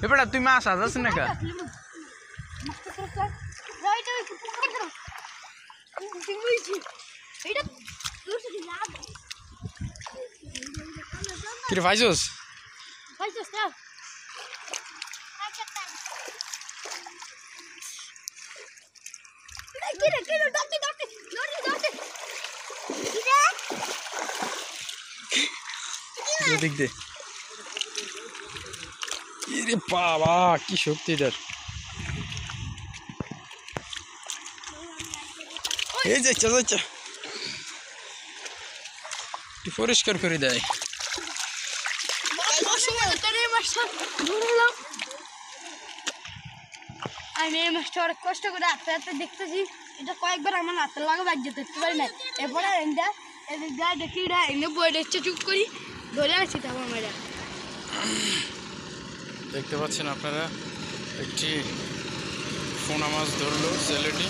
এবারে তুই মাছ আছিস না কা কি রে ভাইজোস দেখ দে রে বাবা কি শক্তি এটার এই যে চল একটু পরিষ্কার করে দেয় আমি এই মাছটা অনেক কষ্ট করে আস্তে আস্তে দেখতেছি এটা কয়েকবার আমার হাতের লাগা বাজ যেতে পারি না এরপরে গায়ে দেখি এটা এনে বই দেখছে চুপ করি ধরে আসছি তারপর মেয়েরা দেখতে পাচ্ছেন আপনারা একটি পোনা মাছ ধরলো ছেলেটি